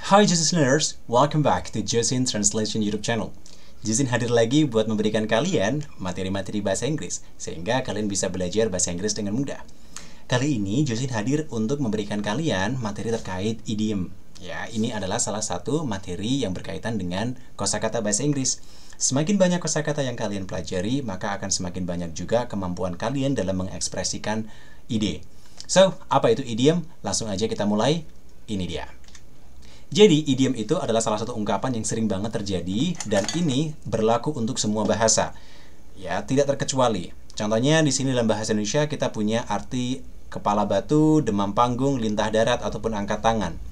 Hi Josin listeners, welcome back to Josin Translation YouTube channel. Josin hadir lagi buat memberikan kalian materi-materi bahasa Inggris sehingga kalian bisa belajar bahasa Inggris dengan mudah. Kali ini Josin hadir untuk memberikan kalian materi terkait idiom. Ya, ini adalah salah satu materi yang berkaitan dengan kosakata bahasa Inggris. Semakin banyak kosakata yang kalian pelajari, maka akan semakin banyak juga kemampuan kalian dalam mengekspresikan ide. So, apa itu idiom? Langsung aja kita mulai. Ini dia. Jadi, idiom itu adalah salah satu ungkapan yang sering banget terjadi dan ini berlaku untuk semua bahasa. Ya, tidak terkecuali. Contohnya di sini dalam bahasa Indonesia kita punya arti kepala batu, demam panggung, lintah darat ataupun angkat tangan.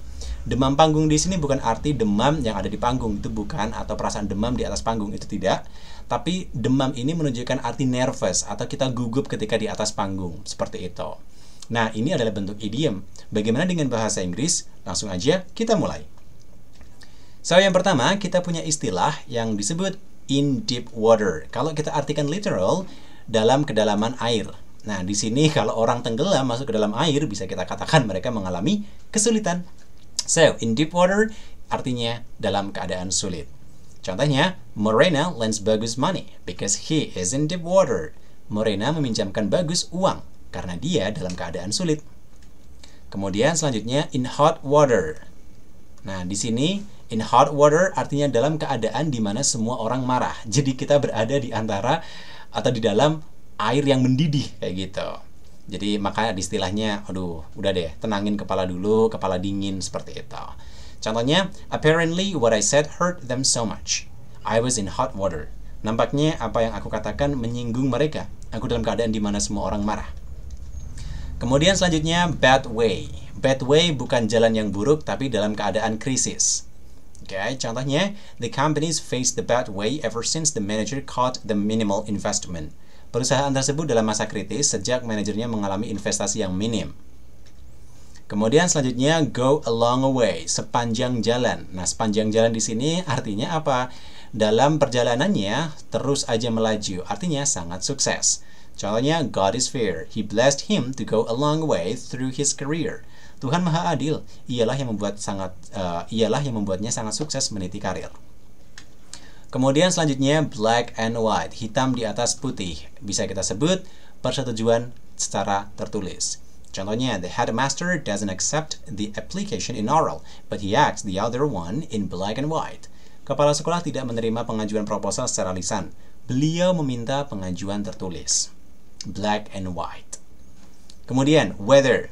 Demam panggung di sini bukan arti demam yang ada di panggung, itu bukan, atau perasaan demam di atas panggung, itu tidak. Tapi demam ini menunjukkan arti nervous atau kita gugup ketika di atas panggung, seperti itu. Nah, ini adalah bentuk idiom. Bagaimana dengan bahasa Inggris? Langsung aja kita mulai. So, yang pertama, kita punya istilah yang disebut in deep water. Kalau kita artikan literal, dalam kedalaman air. Nah, di sini kalau orang tenggelam masuk ke dalam air, bisa kita katakan mereka mengalami kesulitan. So, in deep water artinya dalam keadaan sulit. Contohnya, Morena lends Bagus money because he is in deep water. Morena meminjamkan Bagus uang karena dia dalam keadaan sulit. Kemudian selanjutnya in hot water. Nah, di sini in hot water artinya dalam keadaan di mana semua orang marah. Jadi kita berada di antara atau di dalam air yang mendidih kayak gitu. Jadi makanya istilahnya, aduh, udah deh, tenangin kepala dulu, kepala dingin seperti itu. Contohnya, apparently what I said hurt them so much. I was in hot water. Nampaknya apa yang aku katakan menyinggung mereka. Aku dalam keadaan di mana semua orang marah. Kemudian selanjutnya bad way. Bad way bukan jalan yang buruk tapi dalam keadaan krisis. Oke, contohnya the companies faced the bad way ever since the manager caught the minimal investment. Perusahaan tersebut dalam masa kritis sejak manajernya mengalami investasi yang minim. Kemudian selanjutnya go a long way, sepanjang jalan. Nah, sepanjang jalan di sini artinya apa? Dalam perjalanannya terus aja melaju, artinya sangat sukses. Contohnya, God is fair. He blessed him to go a long way through his career. Tuhan Maha Adil. Ialah yang membuatnya sangat sukses meniti karir. Kemudian selanjutnya black and white, hitam di atas putih. Bisa kita sebut persetujuan secara tertulis. Contohnya, the headmaster doesn't accept the application in oral, but he acts the other one in black and white. Kepala sekolah tidak menerima pengajuan proposal secara lisan. Beliau meminta pengajuan tertulis. Black and white. Kemudian weather,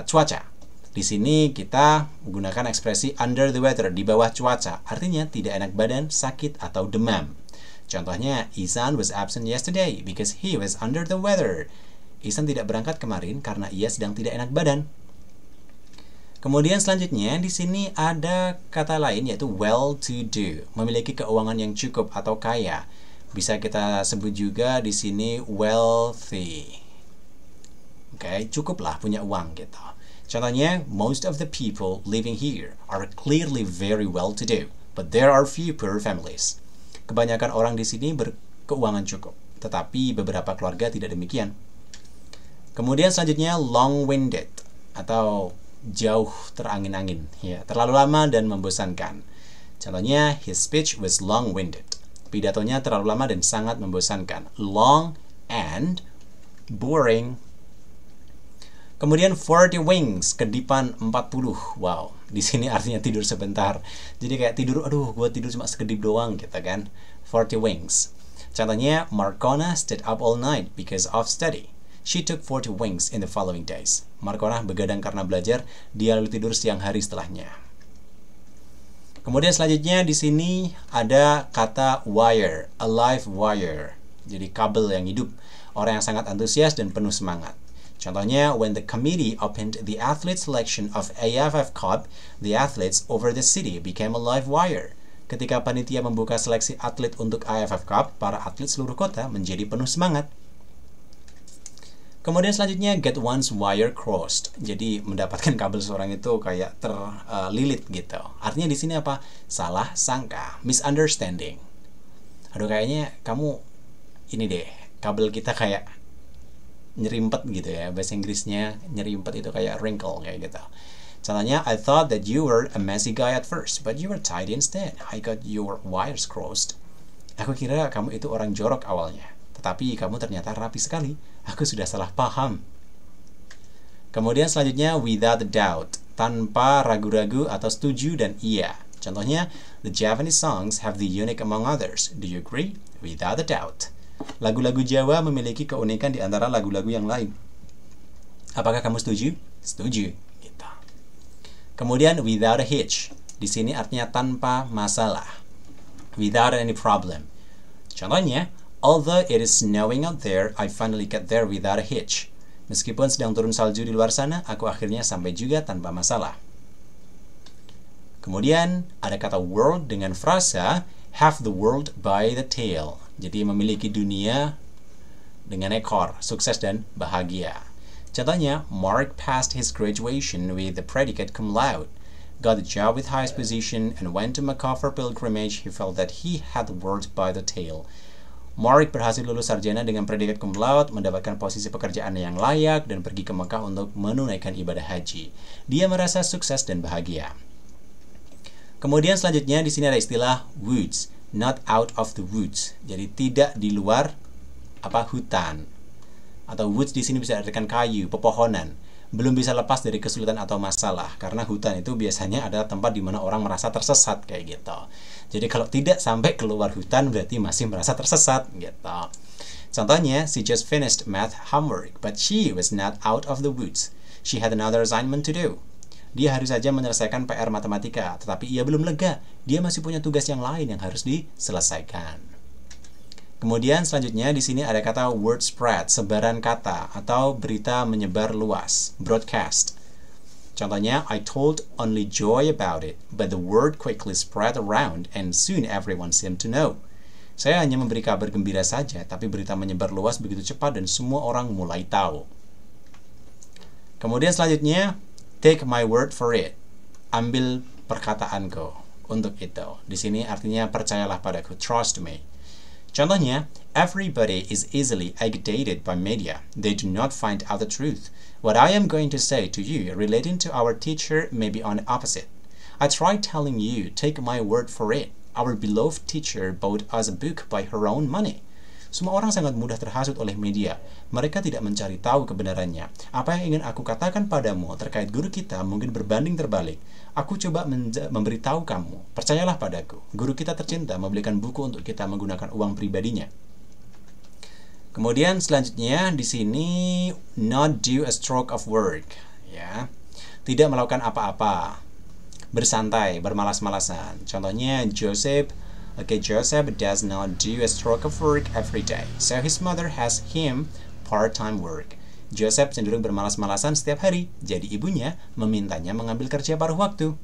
cuaca. Di sini kita menggunakan ekspresi under the weather, di bawah cuaca. Artinya tidak enak badan, sakit atau demam. Contohnya, Isan was absent yesterday because he was under the weather. Isan tidak berangkat kemarin karena ia sedang tidak enak badan. Kemudian selanjutnya di sini ada kata lain yaitu well to do, memiliki keuangan yang cukup atau kaya. Bisa kita sebut juga di sini wealthy. Oke, cukuplah punya uang gitu. Contohnya, most of the people living here are clearly very well to do, but there are few poor families. Kebanyakan orang di sini berkeuangan cukup, tetapi beberapa keluarga tidak demikian. Kemudian selanjutnya long-winded atau jauh terangin-angin, ya, terlalu lama dan membosankan. Contohnya, his speech was long-winded. Pidatonya terlalu lama dan sangat membosankan. Long and boring. Kemudian 40 wings, kedipan 40. Wow, di sini artinya tidur sebentar. Jadi kayak tidur, aduh, gue tidur cuma sekedip doang gitu kan. 40 wings. Contohnya, Marcona stayed up all night because of study. She took 40 wings in the following days. Marcona begadang karena belajar, dia lalu tidur siang hari setelahnya. Kemudian selanjutnya di sini ada kata wire, a live wire. Jadi kabel yang hidup, orang yang sangat antusias dan penuh semangat. Contohnya, when the committee opened the athlete selection of AFF Cup, the athletes over the city became a live wire. Ketika panitia membuka seleksi atlet untuk AFF Cup, para atlet seluruh kota menjadi penuh semangat. Kemudian selanjutnya get one's wire crossed. Jadi mendapatkan kabel seorang itu kayak terlilit gitu. Artinya di sini apa? Salah sangka, misunderstanding. Aduh, kayaknya kamu ini deh, kabel kita kayak nyerimpet gitu ya. Bahasa Inggrisnya nyerimpet itu kayak wrinkle kayak gitu. Contohnya, I thought that you were a messy guy at first, but you were tidy instead. I got your wires crossed. Aku kira kamu itu orang jorok awalnya, tetapi kamu ternyata rapi sekali. Aku sudah salah paham. Kemudian selanjutnya, without a doubt, tanpa ragu-ragu atau setuju dan iya. Contohnya, the Japanese songs have the unique among others. Do you agree? Without a doubt. Lagu-lagu Jawa memiliki keunikan di antara lagu-lagu yang lain. Apakah kamu setuju? Setuju. Gitu. Kemudian without a hitch. Di sini artinya tanpa masalah. Without any problem. Contohnya, although it is snowing out there, I finally get there without a hitch. Meskipun sedang turun salju di luar sana, aku akhirnya sampai juga tanpa masalah. Kemudian ada kata world dengan frasa have the world by the tail. Jadi memiliki dunia dengan ekor, sukses dan bahagia. Contohnya, Mark passed his graduation with the predicate cum laude, got a job with highest position, and went to Mecca for pilgrimage. He felt that he had the world by the tail. Mark berhasil lulus sarjana dengan predikat cum laude, mendapatkan posisi pekerjaan yang layak, dan pergi ke Mekah untuk menunaikan ibadah haji. Dia merasa sukses dan bahagia. Kemudian selanjutnya di sini ada istilah woods, not out of the woods. Jadi tidak di luar hutan. Atau woods di sini bisa artikan kayu, pepohonan. Belum bisa lepas dari kesulitan atau masalah, karena hutan itu biasanya adalah tempat di mana orang merasa tersesat kayak gitu. Jadi kalau tidak sampai keluar hutan berarti masih merasa tersesat gitu. Contohnya, she just finished math homework, but she was not out of the woods. She had another assignment to do. Dia harus saja menyelesaikan PR matematika, tetapi ia belum lega. Dia masih punya tugas yang lain yang harus diselesaikan. Kemudian selanjutnya di sini ada kata word spread, sebaran kata atau berita menyebar luas, broadcast. Contohnya, I told only Joy about it, but the word quickly spread around and soon everyone seemed to know. Saya hanya memberi kabar gembira saja, tapi berita menyebar luas begitu cepat dan semua orang mulai tahu. Kemudian selanjutnya, take my word for it. Ambil perkataanku untuk itu. Di sini artinya percayalah padaku, trust me. Contohnya, everybody is easily agitated by media. They do not find out the truth. What I am going to say to you relating to our teacher may be on the opposite. I tried telling you, take my word for it. Our beloved teacher bought us a book by her own money. Semua orang sangat mudah terhasut oleh media. Mereka tidak mencari tahu kebenarannya. Apa yang ingin aku katakan padamu terkait guru kita mungkin berbanding terbalik. Aku coba memberitahu kamu, percayalah padaku. Guru kita tercinta membelikan buku untuk kita menggunakan uang pribadinya. Kemudian selanjutnya di sini not do a stroke of work, ya. Tidak melakukan apa-apa. Bersantai, bermalas-malasan. Contohnya Joseph does not do a stroke of work every day. So his mother has him part-time work. Joseph cenderung bermalas-malasan setiap hari, jadi ibunya memintanya mengambil kerja paruh waktu.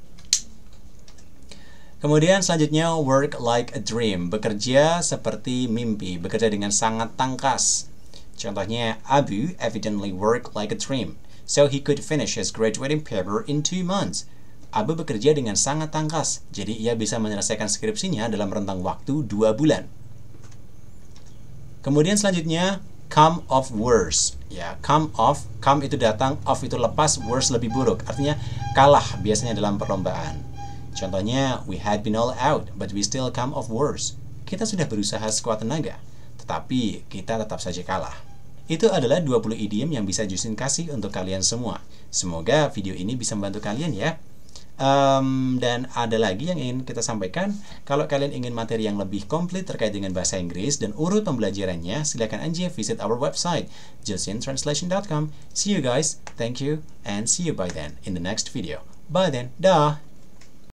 Kemudian selanjutnya work like a dream, bekerja seperti mimpi, bekerja dengan sangat tangkas. Contohnya, Abu evidently worked like a dream, so he could finish his graduating paper in 2 months. Abu bekerja dengan sangat tangkas, jadi ia bisa menyelesaikan skripsinya dalam rentang waktu 2 bulan. Kemudian selanjutnya, come of worse. Ya, come itu datang, of itu lepas, worse lebih buruk. Artinya kalah biasanya dalam perlombaan. Contohnya, we had been all out, but we still come of worse. Kita sudah berusaha sekuat tenaga, tetapi kita tetap saja kalah. Itu adalah 20 idiom yang bisa Justin kasih untuk kalian semua. Semoga video ini bisa membantu kalian ya. Dan ada lagi yang ingin kita sampaikan. Kalau kalian ingin materi yang lebih komplit terkait dengan bahasa Inggris dan urut pembelajarannya, silakan aja visit our website justintranslation.com. See you guys, thank you, and see you by then in the next video. Bye then, dah.